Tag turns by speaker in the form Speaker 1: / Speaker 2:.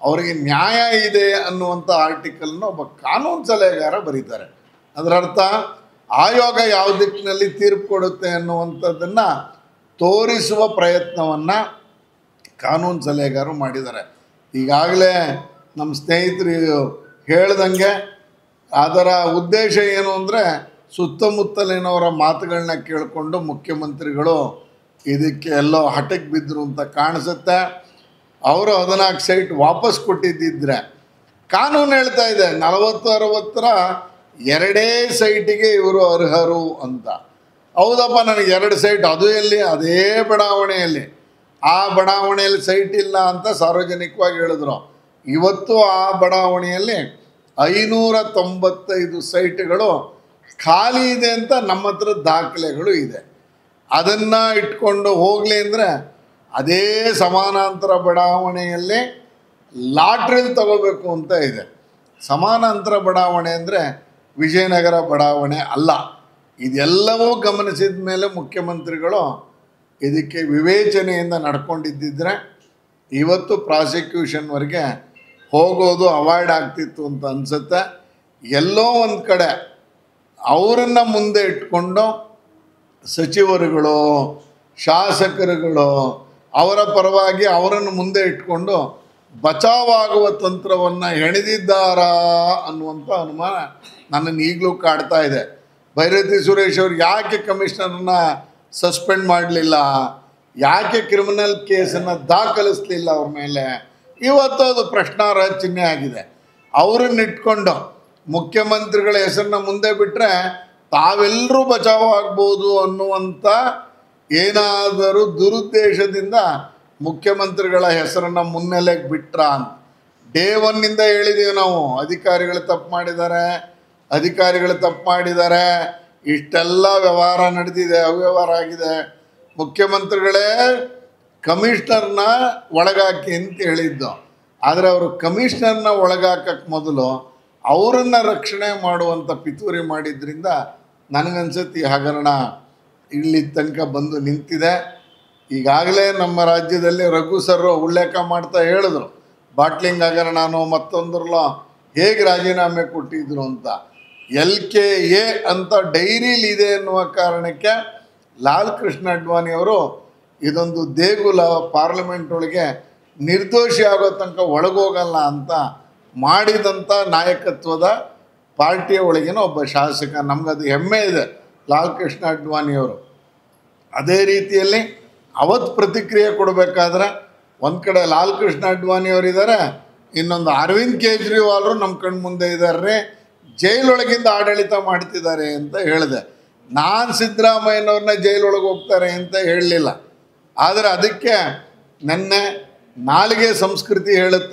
Speaker 1: ಅವರಿಗೆ ನ್ಯಾಯ ಇದೆ ಅನ್ನುವಂಥ ಆರ್ಟಿಕಲ್ನ ಒಬ್ಬ ಕಾನೂನು ಸಲಹೆಗಾರ ಬರೀತಾರೆ. ಅದರ ಅರ್ಥ ಆಯೋಗ ಯಾವ ದಿಕ್ಕಿನಲ್ಲಿ ತೀರ್ಪು ಕೊಡುತ್ತೆ ಅನ್ನುವಂಥದ್ದನ್ನು ತೋರಿಸುವ ಪ್ರಯತ್ನವನ್ನು ಕಾನೂನು ಸಲಹೆಗಾರರು ಮಾಡಿದ್ದಾರೆ. ಈಗಾಗಲೇ ನಮ್ಮ ಸ್ನೇಹಿತರು ಹೇಳ್ದಂಗೆ ಅದರ ಉದ್ದೇಶ ಏನು ಅಂದರೆ ಸುತ್ತಮುತ್ತಲಿನವರ ಮಾತುಗಳನ್ನ ಕೇಳಿಕೊಂಡು ಮುಖ್ಯಮಂತ್ರಿಗಳು ಇದಕ್ಕೆ ಎಲ್ಲೋ ಹಠಕ್ಕೆ ಬಿದ್ದರು ಅಂತ ಕಾಣಿಸುತ್ತೆ. ಅವರು 14 ಸೈಟ್ ವಾಪಸ್ ಕೊಟ್ಟಿದ್ದಿದ್ರೆ ಕಾನೂನು ಹೇಳ್ತಾ ಇದೆ 40-60ರ 2 ಸೈಟಿಗೆ ಇವರು ಅರ್ಹರು ಅಂತ. ಹೌದಪ್ಪ, ನನಗೆ 2 ಸೈಟ್, ಅದು ಎಲ್ಲಿ? ಅದೇ ಬಡಾವಣೆಯಲ್ಲಿ. ಆ ಬಡಾವಣೆಯಲ್ಲಿ ಸೈಟ್ ಇಲ್ಲ ಅಂತ ಸಾರ್ವಜನಿಕವಾಗಿ ಹೇಳಿದ್ರು. ಇವತ್ತು ಆ ಬಡಾವಣೆಯಲ್ಲಿ 595 ಸೈಟ್ಗಳು ಖಾಲಿ ಇದೆ ಅಂತ ನಮ್ಮ ಹತ್ರ ದಾಖಲೆಗಳು ಇದೆ. ಅದನ್ನು ಇಟ್ಕೊಂಡು ಹೋಗಲಿ ಅಂದರೆ ಅದೇ ಸಮಾನಾಂತರ ಬಡಾವಣೆಯಲ್ಲಿ ಲಾಟ್ರಿಲಿ ತಗೋಬೇಕು ಅಂತ ಇದೆ. ಸಮಾನಾಂತರ ಬಡಾವಣೆ ಅಂದರೆ ವಿಜಯನಗರ ಬಡಾವಣೆ ಅಲ್ಲ. ಇದೆಲ್ಲವೂ ಗಮನಿಸಿದ ಮೇಲೆ ಮುಖ್ಯಮಂತ್ರಿಗಳು ಇದಕ್ಕೆ ವಿವೇಚನೆಯಿಂದ ನಡ್ಕೊಂಡಿದ್ದಿದ್ರೆ ಇವತ್ತು ಪ್ರಾಸಿಕ್ಯೂಷನ್ವರೆಗೆ ಹೋಗೋದು ಅವಾಯ್ಡ್ ಆಗ್ತಿತ್ತು ಅಂತ ಅನಿಸುತ್ತೆ. ಎಲ್ಲೋ ಒಂದು ಕಡೆ ಅವರನ್ನು ಮುಂದೆ ಇಟ್ಕೊಂಡು ಸಚಿವರುಗಳು, ಶಾಸಕರುಗಳು ಅವರ ಪರವಾಗಿ ಅವರನ್ನು ಮುಂದೆ ಇಟ್ಕೊಂಡು ಬಚಾವಾಗುವ ತಂತ್ರವನ್ನು ಹೆಣೆದಿದ್ದಾರಾ ಅನ್ನುವಂಥ ಅನುಮಾನ ನನ್ನನ್ನು ಈಗಲೂ ಕಾಡ್ತಾ ಇದೆ. ಭೈರತಿ ಸುರೇಶ್ ಅವರು ಯಾಕೆ ಕಮಿಷನರನ್ನ ಸಸ್ಪೆಂಡ್ ಮಾಡಲಿಲ್ಲ? ಯಾಕೆ ಕ್ರಿಮಿನಲ್ ಕೇಸನ್ನು ದಾಖಲಿಸಲಿಲ್ಲ ಅವ್ರ ಮೇಲೆ? ಇವತ್ತು ಅದು ಪ್ರಶ್ನಾರ್ಹ ಚಿಹ್ನೆ ಆಗಿದೆ. ಅವರನ್ನಿಟ್ಕೊಂಡು ಮುಖ್ಯಮಂತ್ರಿಗಳ ಹೆಸರನ್ನ ಮುಂದೆ ಬಿಟ್ಟರೆ ತಾವೆಲ್ಲರೂ ಬಚಾವಾಗ್ಬೋದು ಅನ್ನುವಂಥ ಏನಾದರೂ ದುರುದ್ದೇಶದಿಂದ ಮುಖ್ಯಮಂತ್ರಿಗಳ ಹೆಸರನ್ನು ಮುನ್ನೆಲೆಗೆ ಬಿಟ್ರ ಅಂತ ಡೇ ಒನ್ನಿಂದ ಹೇಳಿದ್ದೀವಿ ನಾವು. ಅಧಿಕಾರಿಗಳು ತಪ್ಪು ಮಾಡಿದ್ದಾರೆ, ಇಷ್ಟೆಲ್ಲ ವ್ಯವಹಾರ ನಡೆದಿದೆ, ಅವ್ಯವಹಾರ ಆಗಿದೆ. ಮುಖ್ಯಮಂತ್ರಿಗಳೇ ಕಮಿಷನರ್ನ ಒಳಗಾಕಿ ಅಂತ ಹೇಳಿದ್ದು. ಆದರೆ ಅವರು ಕಮಿಷನರ್ನ ಒಳಗಾಕಕ್ಕೆ ಮೊದಲು ಅವರನ್ನು ರಕ್ಷಣೆ ಮಾಡುವಂಥ ಪಿತೂರಿ ಮಾಡಿದ್ರಿಂದ ನನಗನ್ಸುತ್ತೆ ಈ ಹಗರಣ ಇಲ್ಲಿ ತನಕ ಬಂದು ನಿಂತಿದೆ. ಈಗಾಗಲೇ ನಮ್ಮ ರಾಜ್ಯದಲ್ಲಿ ರಘು ಸರ್ ಉಲ್ಲೇಖ ಮಾಡ್ತಾ ಹೇಳಿದ್ರು, ಬಾಟ್ಲಿಂಗ್ ಹಗರಣನೋ ಮತ್ತೊಂದರಲ್ಲೋ ಹೇಗೆ ರಾಜೀನಾಮೆ ಕೊಟ್ಟಿದ್ರು ಅಂತ. LKA ಅಂತ ಡೈರಿಲಿದೆ ಎನ್ನುವ ಕಾರಣಕ್ಕೆ ಲಾಲ್ ಕೃಷ್ಣ ಅಡ್ವಾಣಿಯವರು ಇದೊಂದು ದೇಗುಲ, ಪಾರ್ಲಿಮೆಂಟ್ ಒಳಗೆ ನಿರ್ದೋಷಿ ಆಗೋ ತನಕ ಒಳಗೋಗಲ್ಲ ಅಂತ ಮಾಡಿದಂಥ ನಾಯಕತ್ವದ ಪಾರ್ಟಿಯ ಒಳಗಿನ ಒಬ್ಬ ಶಾಸಕ. ನಮಗದು ಹೆಮ್ಮೆ ಇದೆ ಲಾಲ್ ಕೃಷ್ಣ ಅಡ್ವಾಣಿಯವರು. ಅದೇ ರೀತಿಯಲ್ಲಿ ಅವತ್ತು ಪ್ರತಿಕ್ರಿಯೆ ಕೊಡಬೇಕಾದ್ರೆ ಒಂದು ಕಡೆ ಲಾಲ್ ಕೃಷ್ಣ ಅಡ್ವಾಣಿಯವರಿದ್ದಾರೆ, ಇನ್ನೊಂದು ಅರವಿಂದ್ ಕೇಜ್ರಿವಾಲ್ರು ನಮ್ಮ ಕಣ್ಣು ಮುಂದೆ ಇದ್ದಾರೆ, ಜೈಲೊಳಗಿಂದ ಆಡಳಿತ ಮಾಡ್ತಿದ್ದಾರೆ ಅಂತ ಹೇಳಿದೆ. ನಾನು ಸಿದ್ದರಾಮಯ್ಯನವ್ರನ್ನ ಜೈಲೊಳಗೆ ಹೋಗ್ತಾರೆ ಅಂತ ಹೇಳಲಿಲ್ಲ. ಆದರೆ ಅದಕ್ಕೆ ನನ್ನ ನಾಲಿಗೆ ಸಂಸ್ಕೃತಿ ಹೇಳುತ್ತೆ